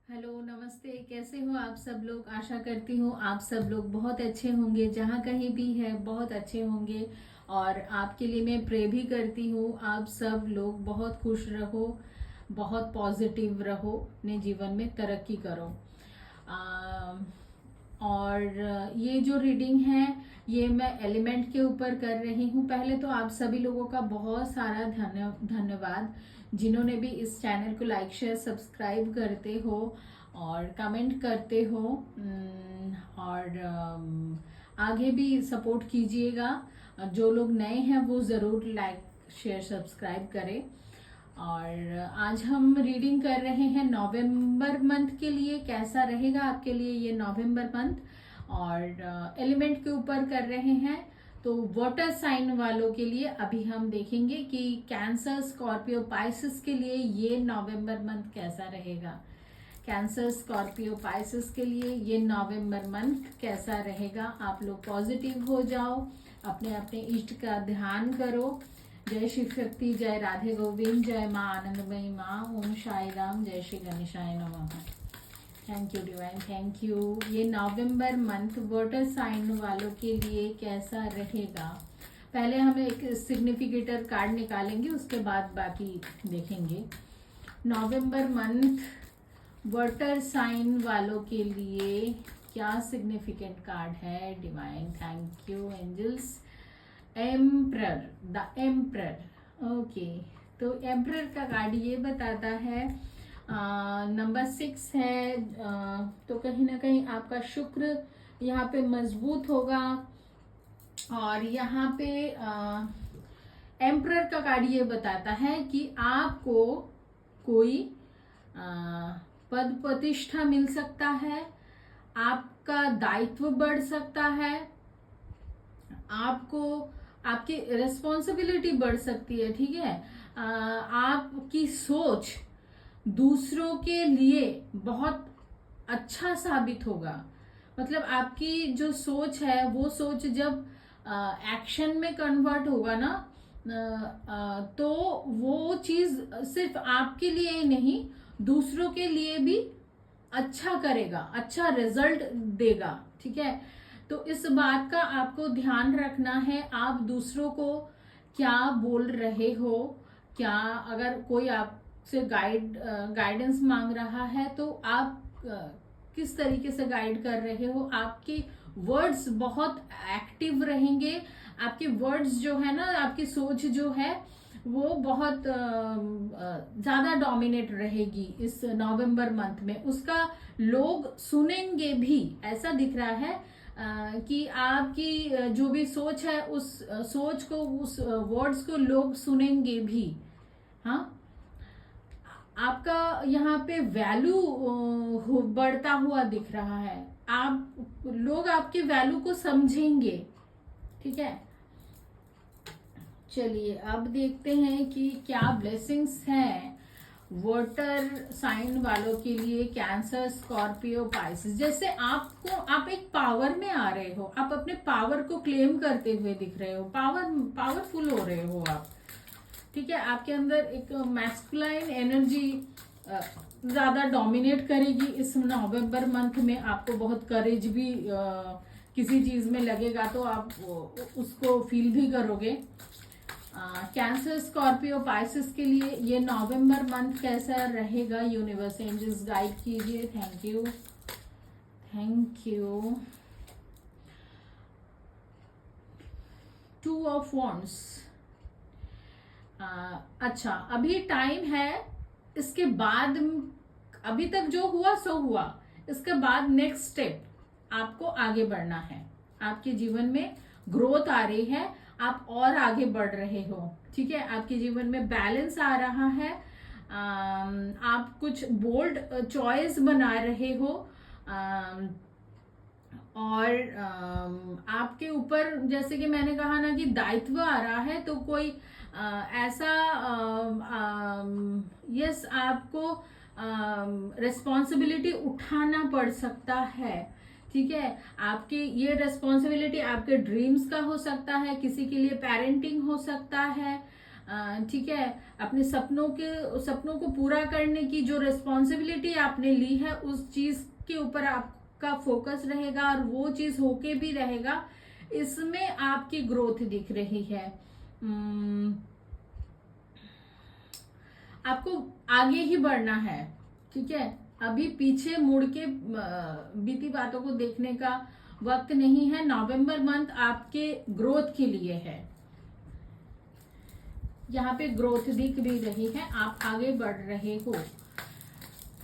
Hello, नमस्ते। कैसे हो आप सब लोग? आशा करती हूँ आप सब लोग बहुत अच्छे होंगे, जहाँ कहीं भी है बहुत अच्छे होंगे। और आपके लिए मैं प्रे भी करती हूँ, आप सब लोग बहुत खुश रहो, बहुत पॉजिटिव रहो, अपने जीवन में तरक्की करो। आ, और ये जो रीडिंग है ये मैं एलिमेंट के ऊपर कर रही हूँ। पहले तो आप सभी लोगों का बहुत सारा धन्यवाद जिन्होंने भी इस चैनल को लाइक शेयर सब्सक्राइब करते हो और कमेंट करते हो। और आगे भी सपोर्ट कीजिएगा। जो लोग नए हैं वो ज़रूर लाइक शेयर सब्सक्राइब करें। और आज हम रीडिंग कर रहे हैं नवंबर मंथ के लिए, कैसा रहेगा आपके लिए ये नवंबर मंथ। और एलिमेंट के ऊपर कर रहे हैं तो वाटर साइन वालों के लिए अभी हम देखेंगे कि कैंसर, स्कॉर्पियो, पाइसिस के लिए ये नवंबर मंथ कैसा रहेगा। कैंसर, स्कॉर्पियो, पाइसिस के लिए ये नवंबर मंथ कैसा रहेगा। आप लोग पॉजिटिव हो जाओ, अपने अपने इष्ट का ध्यान करो। जय शिव शक्ति, जय राधे गोविंद, जय माँ आनंदमयी माँ, ओम साई राम, जय श्री गणेशाय नमः। Thank you divine, thank you. ये नवंबर मंथ वाटर साइन वालों के लिए कैसा रहेगा। पहले हम एक सिग्निफिकेटर कार्ड निकालेंगे, उसके बाद बाकी देखेंगे। नवंबर मंथ वाटर साइन वालों के लिए क्या सिग्निफिकेंट कार्ड है divine. Thank you angels. Emperor, the emperor. Okay, तो एम्प्रर का कार्ड ये बताता है नंबर 6 है। तो कहीं ना कहीं आपका शुक्र यहाँ पे मजबूत होगा। और यहाँ पे एम्प्रर का कार्ड ये बताता है कि आपको कोई पद प्रतिष्ठा मिल सकता है, आपका दायित्व बढ़ सकता है, आपको आपकी रिस्पॉन्सिबिलिटी बढ़ सकती है। ठीक है, आपकी सोच दूसरों के लिए बहुत अच्छा साबित होगा। मतलब आपकी जो सोच है वो सोच जब एक्शन में कन्वर्ट होगा ना, तो वो चीज सिर्फ आपके लिए ही नहीं दूसरों के लिए भी अच्छा करेगा, अच्छा रिजल्ट देगा। ठीक है, तो इस बात का आपको ध्यान रखना है। आप दूसरों को क्या बोल रहे हो, क्या अगर कोई आपसे गाइडेंस मांग रहा है तो आप किस तरीके से गाइड कर रहे हो। आपके वर्ड्स बहुत एक्टिव रहेंगे। आपके वर्ड्स जो है ना, आपकी सोच जो है वो बहुत ज्यादा डोमिनेट रहेगी इस नवंबर मंथ में। उसका लोग सुनेंगे भी, ऐसा दिख रहा है कि आपकी जो भी सोच है उस सोच को, उस वर्ड्स को लोग सुनेंगे भी। हाँ, आपका यहाँ पे वैल्यू बढ़ता हुआ दिख रहा है। आप लोग आपके वैल्यू को समझेंगे। ठीक है, चलिए अब देखते हैं कि क्या ब्लेसिंग्स हैं वाटर साइन वालों के लिए। कैंसर, स्कॉर्पियो, पाइसेस, जैसे आप एक पावर में आ रहे हो, आप अपने पावर को क्लेम करते हुए दिख रहे हो, पावरफुल हो रहे हो आप। ठीक है, आपके अंदर एक मैस्कुलाइन एनर्जी ज्यादा डोमिनेट करेगी इस नवंबर मंथ में। आपको बहुत करेज भी किसी चीज में लगेगा तो आप उसको फील भी करोगे। कैंसर, स्कॉर्पियो, पाइसिस के लिए ये नवंबर मंथ कैसा रहेगा। यूनिवर्स एंजल्स गाइड कीजिए। Thank you, thank you. 2 of wands. अच्छा, अभी टाइम है। इसके बाद अभी तक जो हुआ सो हुआ, इसके बाद नेक्स्ट स्टेप आपको आगे बढ़ना है। आपके जीवन में ग्रोथ आ रही है, आप और आगे बढ़ रहे हो। ठीक है, आपके जीवन में बैलेंस आ रहा है। आप कुछ बोल्ड चॉइस बना रहे हो। और आपके ऊपर जैसे कि मैंने कहा ना कि दायित्व आ रहा है, तो कोई ऐसा यस आपको रिस्पॉन्सिबिलिटी उठाना पड़ सकता है। ठीक है, आपकी ये रिस्पॉन्सिबिलिटी आपके ड्रीम्स का हो सकता है, किसी के लिए पेरेंटिंग हो सकता है, ठीक है, अपने सपनों को पूरा करने की जो रिस्पॉन्सिबिलिटी आपने ली है उस चीज के ऊपर आपका फोकस रहेगा और वो चीज होके भी रहेगा। इसमें आपकी ग्रोथ दिख रही है। आपको आगे ही बढ़ना है, ठीक है। अभी पीछे मुड़ के बीती बातों को देखने का वक्त नहीं है। नवंबर मंथ आपके ग्रोथ के लिए है। यहाँ पे ग्रोथ दिख भी रही है, आप आगे बढ़ रहे हो।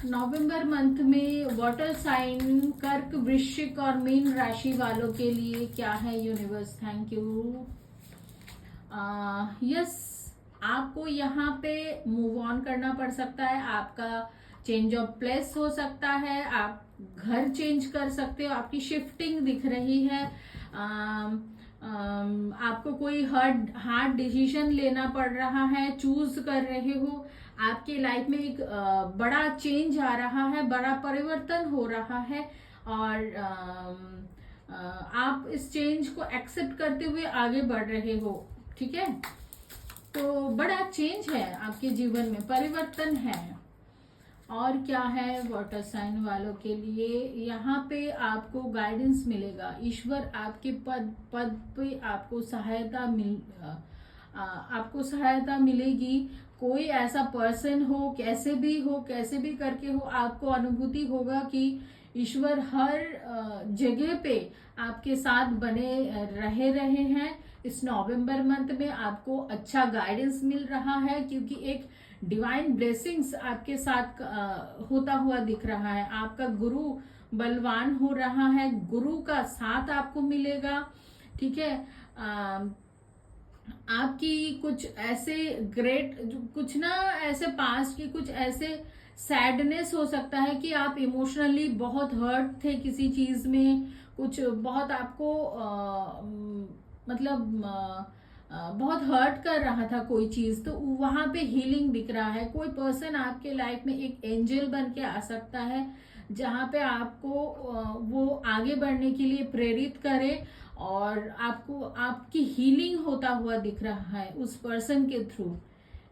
नवंबर मंथ में वाटर साइन कर्क, वृश्चिक और मीन राशि वालों के लिए क्या है यूनिवर्स? Thank you. यस, आपको यहाँ पे मूव ऑन करना पड़ सकता है। आपका चेंज ऑफ प्लेस हो सकता है, आप घर चेंज कर सकते हो, आपकी शिफ्टिंग दिख रही है। आपको कोई हार्ड डिसीजन लेना पड़ रहा है, चूज कर रहे हो। आपके लाइफ में एक बड़ा चेंज आ रहा है, बड़ा परिवर्तन हो रहा है और आप इस चेंज को एक्सेप्ट करते हुए आगे बढ़ रहे हो, ठीक है। तो बड़ा चेंज है आपके जीवन में, परिवर्तन है। और क्या है वाटर साइन वालों के लिए? यहाँ पे आपको गाइडेंस मिलेगा। ईश्वर आपके पद पे आपको सहायता मिलेगी। कोई ऐसा पर्सन हो, कैसे भी करके हो, आपको अनुभूति होगा कि ईश्वर हर जगह पे आपके साथ बने रहे हैं। इस नवंबर मंथ में आपको अच्छा गाइडेंस मिल रहा है क्योंकि एक डिवाइन ब्लेसिंग्स आपके साथ होता हुआ दिख रहा है। आपका गुरु बलवान हो रहा है, गुरु का साथ आपको मिलेगा, ठीक है। आपकी कुछ ऐसे कुछ ना ऐसे पास्ट की कुछ ऐसे सैडनेस हो सकता है कि आप इमोशनली बहुत हर्ट थे किसी चीज में, कुछ बहुत आपको बहुत हर्ट कर रहा था कोई चीज, तो वहां पे हीलिंग दिख रहा है। कोई पर्सन आपके लाइफ में एक एंजल बन के आ सकता है जहां पे आपको वो आगे बढ़ने के लिए प्रेरित करे और आपको आपकी हीलिंग होता हुआ दिख रहा है उस पर्सन के थ्रू,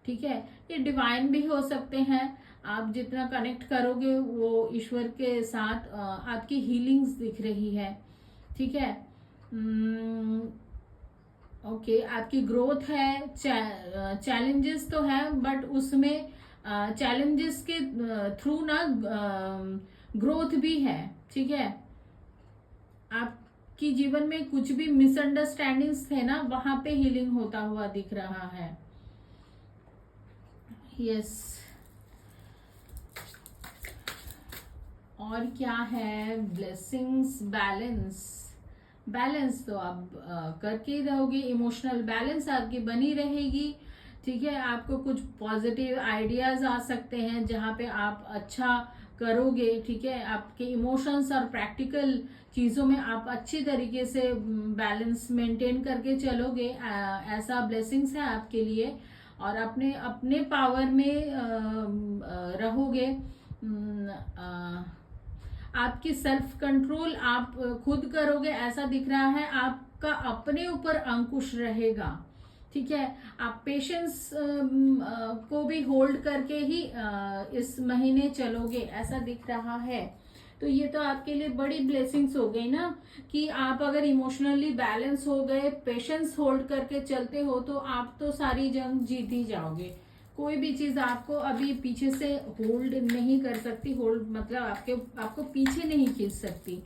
ठीक है। ये डिवाइन भी हो सकते हैं। आप जितना कनेक्ट करोगे वो ईश्वर के साथ आपकी हीलिंग्स दिख रही है, ठीक है। ओके, आपकी ग्रोथ है। चैलेंजेस तो है बट उसमें चैलेंजेस के थ्रू ना ग्रोथ भी है, ठीक है। आपकी जीवन में कुछ भी मिसअंडरस्टैंडिंग्स थे ना, वहां पे हीलिंग होता हुआ दिख रहा है। यस। और क्या है? ब्लेसिंग्स, बैलेंस तो आप करके ही रहोगे। इमोशनल बैलेंस आपकी बनी रहेगी, ठीक है। आपको कुछ पॉजिटिव आइडियाज आ सकते हैं जहां पे आप अच्छा करोगे, ठीक है। आपके इमोशंस और प्रैक्टिकल चीजों में आप अच्छी तरीके से बैलेंस मेंटेन करके चलोगे, ऐसा ब्लेसिंग्स है आपके लिए। और अपने पावर में रहोगे। आपकी सेल्फ कंट्रोल आप खुद करोगे ऐसा दिख रहा है। आपका अपने ऊपर अंकुश रहेगा, ठीक है। आप पेशेंस को भी होल्ड करके ही इस महीने चलोगे ऐसा दिख रहा है। तो ये तो आपके लिए बड़ी ब्लेसिंग्स हो गई ना कि आप अगर इमोशनली बैलेंस हो गए, पेशेंस होल्ड करके चलते हो तो आप तो सारी जंग जीत ही जाओगे। कोई भी चीज आपको अभी पीछे से होल्ड नहीं कर सकती। होल्ड मतलब आपको पीछे नहीं खींच सकती।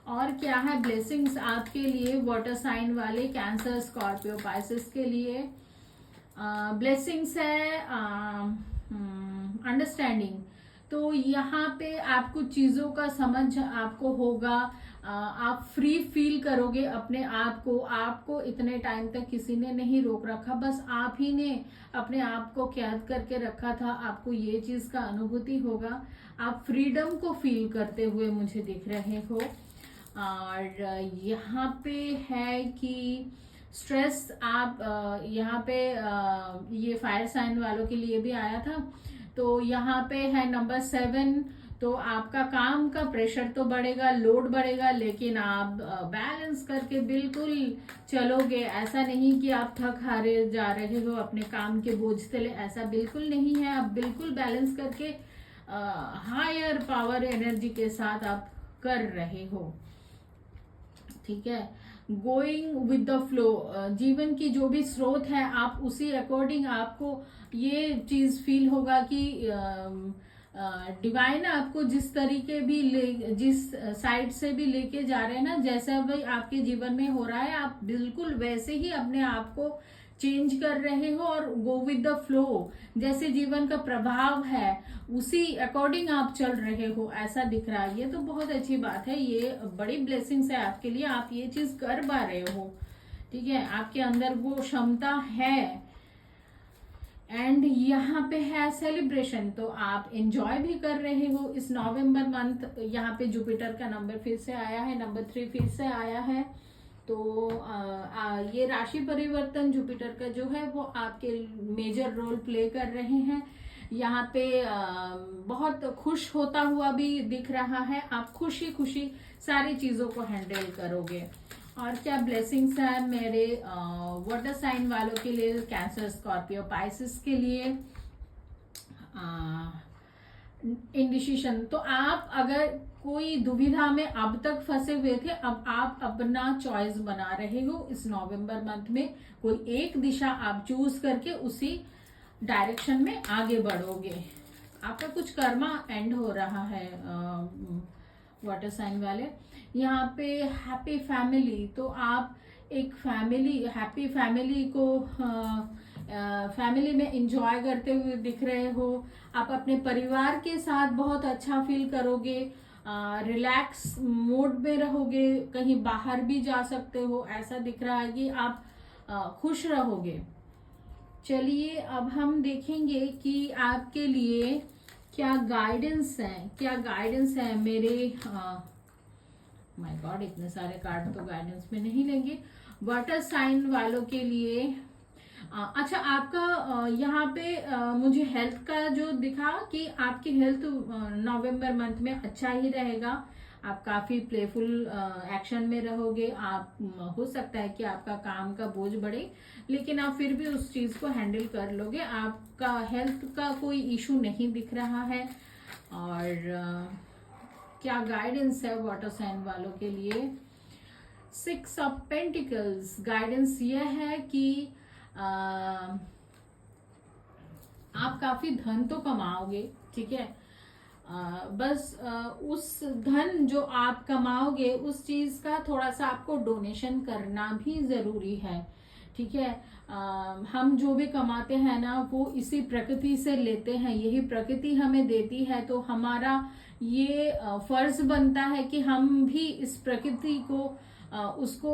और क्या है ब्लेसिंग्स आपके लिए वाटर साइन वाले कैंसर, स्कॉर्पियो, पाइसेस के लिए? ब्लेसिंग्स है अंडरस्टैंडिंग। तो यहाँ पे आप कुछ चीजों का समझ आपको होगा। आप फ्री फील करोगे अपने आप को। आपको इतने टाइम तक किसी ने नहीं रोक रखा, बस आप ही ने अपने आप को कैद करके रखा था। आपको ये चीज का अनुभूति होगा। आप फ्रीडम को फील करते हुए मुझे दिख रहे हो। और यहाँ पे है कि स्ट्रेस आप यहाँ पे ये फायर साइन वालों के लिए भी आया था। तो यहाँ पे है नंबर 7। तो आपका काम का प्रेशर तो बढ़ेगा, लोड बढ़ेगा, लेकिन आप बैलेंस करके बिल्कुल चलोगे। ऐसा नहीं कि आप थक हारे जा रहे हो अपने काम के बोझ तले, ऐसा बिल्कुल नहीं है। आप बिल्कुल बैलेंस करके हायर पावर एनर्जी के साथ आप कर रहे हो, ठीक है। गोइंग विद द फ्लो, जीवन की जो भी स्रोत है आप उसी अकॉर्डिंग, आपको ये चीज फील होगा कि डिवाइन आपको जिस तरीके भी जिस साइड से भी लेके जा रहे हैं ना, जैसा भाई आपके जीवन में हो रहा है, आप बिल्कुल वैसे ही अपने आप को चेंज कर रहे हो और गो विद द फ्लो। जैसे जीवन का प्रभाव है उसी अकॉर्डिंग आप चल रहे हो, ऐसा दिख रहा है। ये तो बहुत अच्छी बात है, ये बड़ी ब्लेसिंग्स है आपके लिए, आप ये चीज कर पा रहे हो, ठीक है। आपके अंदर वो क्षमता है। एंड यहाँ पे है सेलिब्रेशन, तो आप एंजॉय भी कर रहे हो इस नवंबर मंथ। यहाँ पे जुपिटर का नंबर फिर से आया है, नंबर 3 फिर से आया है। तो ये राशि परिवर्तन जुपिटर का जो है वो आपके मेजर रोल प्ले कर रहे हैं। यहाँ पे बहुत खुश होता हुआ भी दिख रहा है, आप खुशी खुशी सारी चीजों को हैंडल करोगे। और क्या ब्लेसिंग्स है मेरे वाटर साइन वालों के लिए, कैंसर, स्कॉर्पियो, पाइसिस के लिए। इंडिसीशन, तो आप अगर कोई दुविधा में अब तक फंसे हुए थे, अब आप अपना चॉइस बना रहे हो इस नवंबर मंथ में। कोई एक दिशा आप चूज करके उसी डायरेक्शन में आगे बढ़ोगे। आपका कुछ कर्मा एंड हो रहा है वाटर साइन वाले। यहाँ पे हैप्पी फैमिली, तो आप एक फैमिली, हैप्पी फैमिली को फैमिली में एंजॉय करते हुए दिख रहे हो। आप अपने परिवार के साथ बहुत अच्छा फील करोगे, रिलैक्स मूड में रहोगे, कहीं बाहर भी जा सकते हो, ऐसा दिख रहा है कि आप खुश रहोगे। चलिए अब हम देखेंगे कि आपके लिए क्या गाइडेंस है, क्या गाइडेंस है मेरे माय गॉड, इतने सारे कार्ड तो गाइडेंस में नहीं लेंगे। वाटर साइन वालों के लिए अच्छा, आपका यहाँ पे मुझे हेल्थ का जो दिखा कि आपकी हेल्थ नवंबर मंथ में अच्छा ही रहेगा। आप काफी प्लेफुल एक्शन में रहोगे। आप हो सकता है कि आपका काम का बोझ बढ़े, लेकिन आप फिर भी उस चीज को हैंडल कर लोगे। आपका हेल्थ का कोई इशू नहीं दिख रहा है। और क्या गाइडेंस है वाटर साइन वालों के लिए? 6 ऑफ पेंटिकल्स, गाइडेंस यह है कि आप काफी धन तो कमाओगे, ठीक है। बस उस धन जो आप कमाओगे उस चीज का थोड़ा सा आपको डोनेशन करना भी जरूरी है, ठीक है। हम जो भी कमाते हैं ना वो इसी प्रकृति से लेते हैं, यही प्रकृति हमें देती है। तो हमारा ये फर्ज बनता है कि हम भी इस प्रकृति को उसको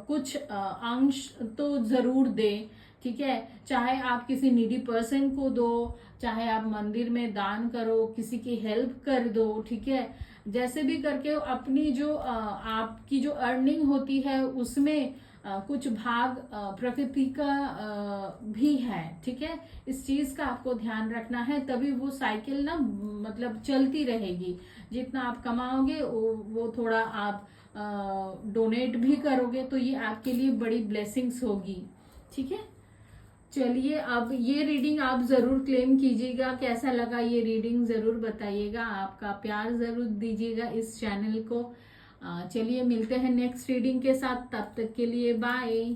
कुछ अंश तो जरूर दें, ठीक है। चाहे आप किसी नीडी पर्सन को दो, चाहे आप मंदिर में दान करो, किसी की हेल्प कर दो, ठीक है। जैसे भी करके अपनी जो आपकी जो अर्निंग होती है उसमें कुछ भाग प्रकृति का भी है, ठीक है। इस चीज का आपको ध्यान रखना है, तभी वो साइकिल ना मतलब चलती रहेगी। जितना आप कमाओगे वो थोड़ा आप डोनेट भी करोगे तो ये आपके लिए बड़ी ब्लेसिंग्स होगी, ठीक है। चलिए अब ये रीडिंग आप जरूर क्लेम कीजिएगा, कैसा लगा ये रीडिंग जरूर बताइएगा, आपका प्यार जरूर दीजिएगा इस चैनल को। चलिए मिलते हैं नेक्स्ट रीडिंग के साथ, तब तक के लिए बाय।